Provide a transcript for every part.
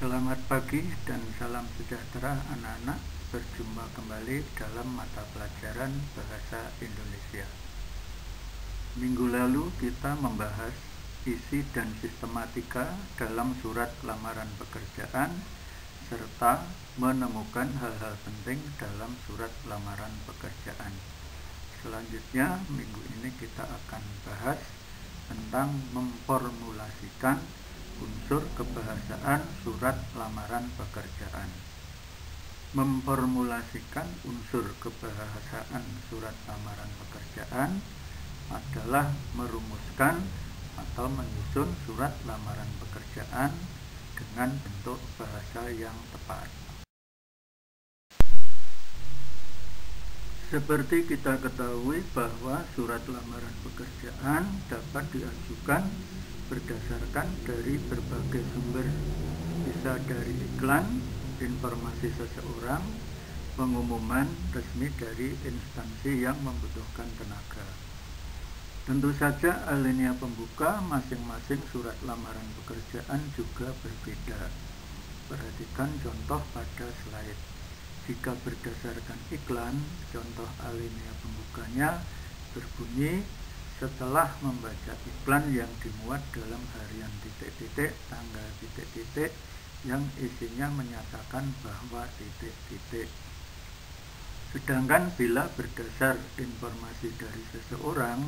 Selamat pagi dan salam sejahtera anak-anak. Berjumpa kembali dalam mata pelajaran Bahasa Indonesia. Minggu lalu kita membahas isi dan sistematika dalam surat lamaran pekerjaan serta menemukan hal-hal penting dalam surat lamaran pekerjaan. Selanjutnya minggu ini kita akan bahas tentang memformulasikan unsur kebahasaan surat lamaran pekerjaan. Memformulasikan unsur kebahasaan surat lamaran pekerjaan adalah merumuskan atau menyusun surat lamaran pekerjaan dengan bentuk bahasa yang tepat. Seperti kita ketahui bahwa surat lamaran pekerjaan dapat diajukan berdasarkan dari berbagai sumber, bisa dari iklan, informasi seseorang, pengumuman resmi dari instansi yang membutuhkan tenaga. Tentu saja alinea pembuka masing-masing surat lamaran pekerjaan juga berbeda. Perhatikan contoh pada slide. Jika berdasarkan iklan, contoh alinea pembukanya berbunyi, setelah membaca iklan yang dimuat dalam harian titik-titik tanggal titik-titik yang isinya menyatakan bahwa titik-titik. Sedangkan bila berdasar informasi dari seseorang,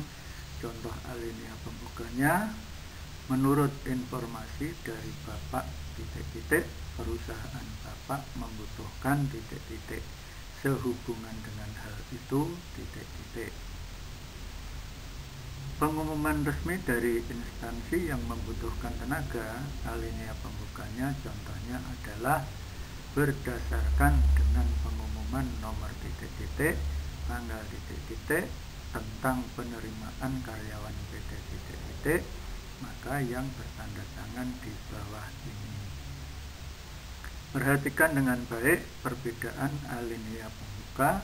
contoh alinea pembukanya, menurut informasi dari Bapak titik-titik, perusahaan Bapak membutuhkan titik-titik. Sehubungan dengan hal itu titik-titik. Pengumuman resmi dari instansi yang membutuhkan tenaga, alinea pembukanya contohnya adalah berdasarkan dengan pengumuman nomor titik-titik, tanggal titik-titik tentang penerimaan karyawan PT titik-titik, maka yang bertanda tangan di bawah ini. Perhatikan dengan baik perbedaan alinea pembuka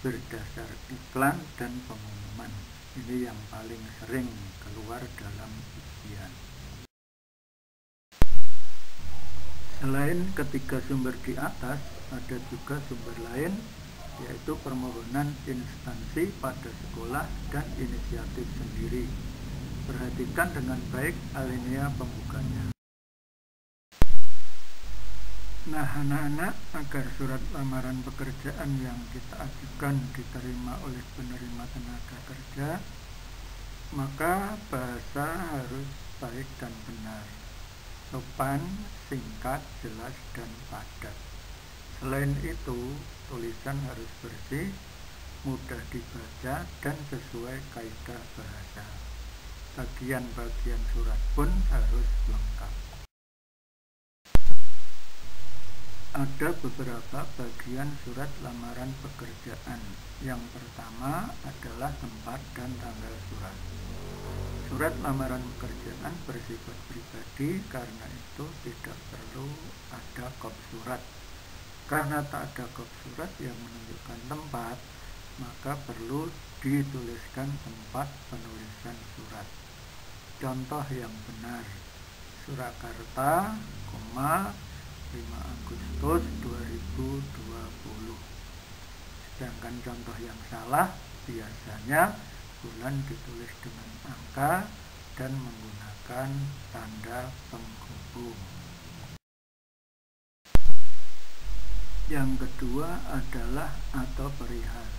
berdasar iklan dan pengumuman. Ini yang paling sering keluar dalam ujian. Selain ketiga sumber di atas, ada juga sumber lain, yaitu permohonan instansi pada sekolah dan inisiatif sendiri. Perhatikan dengan baik alinea pembukanya. Nah, anak-anak, agar surat lamaran pekerjaan yang kita ajukan diterima oleh penerima tenaga kerja, maka bahasa harus baik dan benar, sopan, singkat, jelas, dan padat. Selain itu, tulisan harus bersih, mudah dibaca, dan sesuai kaidah bahasa. Bagian-bagian surat pun harus lengkap. Ada beberapa bagian surat lamaran pekerjaan. Yang pertama adalah tempat dan tanggal surat. Surat lamaran pekerjaan bersifat pribadi, karena itu tidak perlu ada kop surat. Karena tak ada kop surat yang menunjukkan tempat, maka perlu dituliskan tempat penulisan surat. Contoh yang benar: Surakarta, 5 Agustus 2020. Sedangkan contoh yang salah, biasanya bulan ditulis dengan angka dan menggunakan tanda penghubung. Yang kedua adalah atau perihal.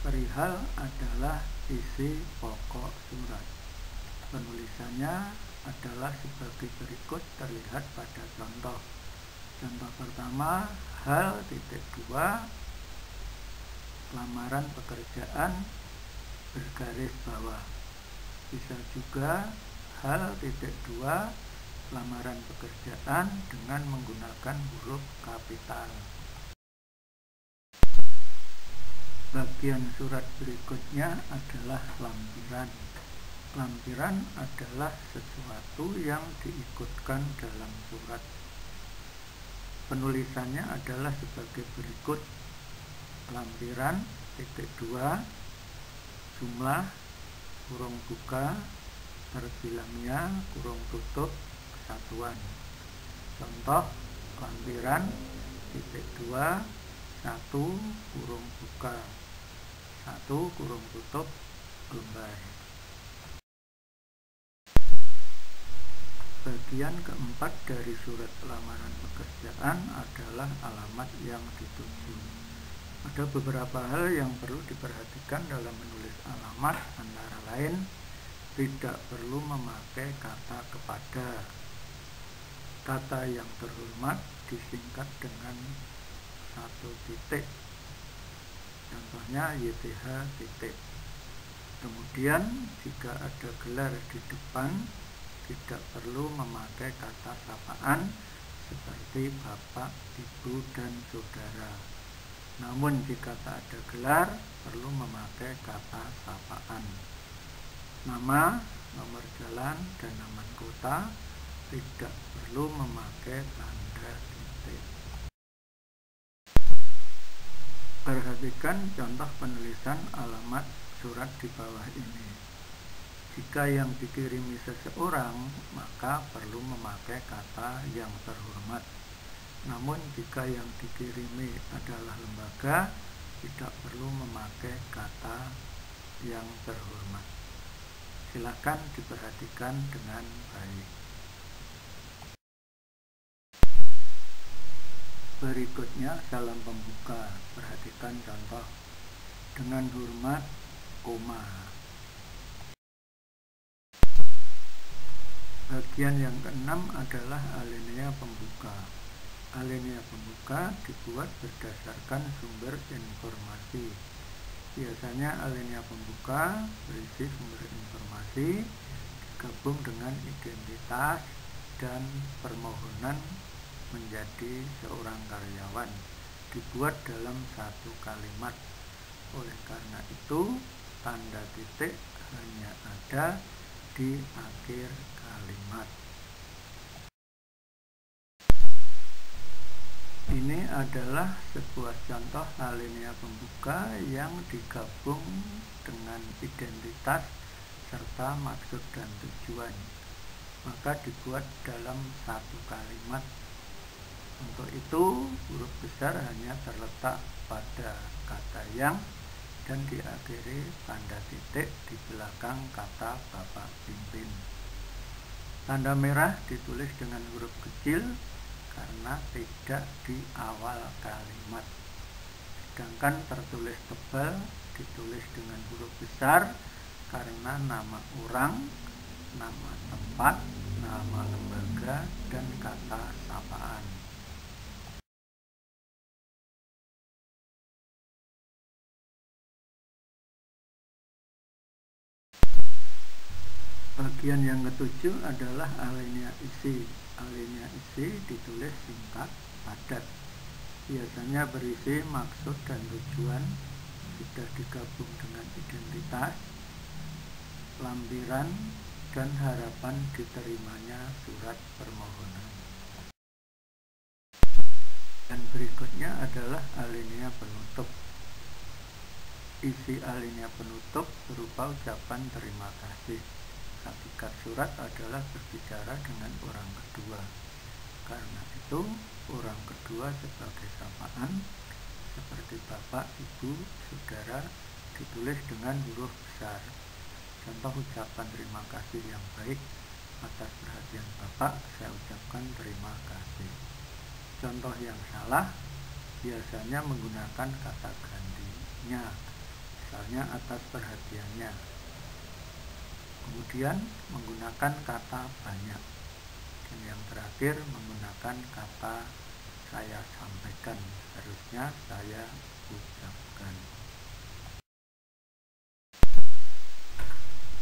Perihal adalah isi pokok surat. Penulisannya adalah sebagai berikut, terlihat pada contoh. Contoh pertama, hal titik 2, lamaran pekerjaan bergaris bawah. Bisa juga hal titik 2, lamaran pekerjaan dengan menggunakan huruf kapital. Bagian surat berikutnya adalah lampiran. Lampiran adalah sesuatu yang diikutkan dalam surat. Penulisannya adalah sebagai berikut: lampiran titik 2, jumlah, kurung buka, terbilangnya, kurung tutup, kesatuan. Contoh lampiran titik 2 1 kurung buka 1 kurung tutup lembar. Bagian keempat dari surat lamaran pekerjaan adalah alamat yang dituju. Ada beberapa hal yang perlu diperhatikan dalam menulis alamat, antara lain tidak perlu memakai kata kepada. Kata yang terhormat disingkat dengan 1 titik. Contohnya YTH titik. Kemudian jika ada gelar di depan, tidak perlu memakai kata sapaan seperti bapak, ibu, dan saudara. Namun jika tak ada gelar, perlu memakai kata sapaan. Nama, nomor jalan, dan nama kota tidak perlu memakai tanda titik. Perhatikan contoh penulisan alamat surat di bawah ini. Jika yang dikirimi seseorang, maka perlu memakai kata yang terhormat. Namun jika yang dikirimi adalah lembaga, tidak perlu memakai kata yang terhormat. Silakan diperhatikan dengan baik. Berikutnya salam pembuka. Perhatikan contoh. Dengan hormat, koma. Bagian yang keenam adalah alinea pembuka. Alinea pembuka dibuat berdasarkan sumber informasi. Biasanya alinea pembuka berisi sumber informasi digabung dengan identitas dan permohonan menjadi seorang karyawan, dibuat dalam satu kalimat. Oleh karena itu, tanda titik hanya ada di akhir kalimat. Ini adalah sebuah contoh alinea pembuka yang digabung dengan identitas serta maksud dan tujuan, maka dibuat dalam satu kalimat. Untuk itu, huruf besar hanya terletak pada kata yang dan diakhiri tanda titik di belakang kata bapak pimpin. Tanda merah ditulis dengan huruf kecil karena tidak di awal kalimat. Sedangkan tertulis tebal ditulis dengan huruf besar karena nama orang, nama tempat, nama lembaga, dan kata sapaan. Bagian yang ketujuh adalah alinea isi. Alinea isi ditulis singkat, padat. Biasanya berisi maksud dan tujuan, sudah digabung dengan identitas, lampiran, dan harapan diterimanya surat permohonan. Dan berikutnya adalah alinea penutup. Isi alinea penutup berupa ucapan terima kasih. Hakikat surat adalah berbicara dengan orang kedua. Karena itu, orang kedua sebagai sapaan seperti bapak, ibu, saudara ditulis dengan huruf besar. Contoh ucapan terima kasih yang baik, atas perhatian bapak saya ucapkan terima kasih. Contoh yang salah biasanya menggunakan kata gantinya, misalnya atas perhatiannya. Kemudian menggunakan kata banyak, dan yang terakhir menggunakan kata saya sampaikan, harusnya saya ucapkan.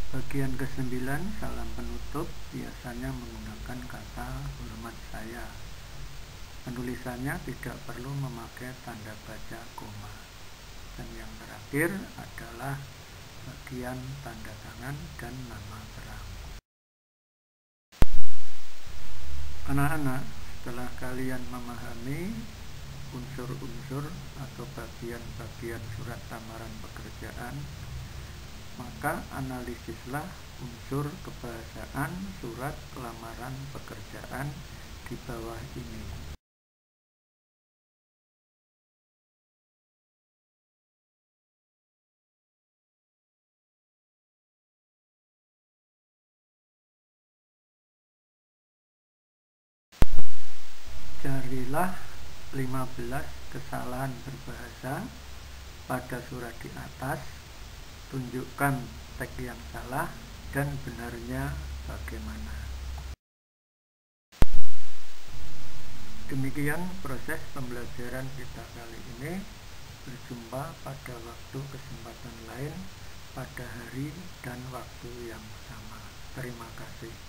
Bagian ke-9, salam penutup, biasanya menggunakan kata hormat saya. Penulisannya tidak perlu memakai tanda baca koma. Dan yang terakhir adalah bagian tanda tangan dan nama terang. Anak-anak, setelah kalian memahami unsur-unsur atau bagian-bagian surat lamaran pekerjaan, maka analisislah unsur kebahasaan surat lamaran pekerjaan di bawah ini. Carilah 15 kesalahan berbahasa pada surat di atas, tunjukkan teks yang salah dan benarnya bagaimana. Demikian proses pembelajaran kita kali ini. Berjumpa pada waktu kesempatan lain pada hari dan waktu yang sama. Terima kasih.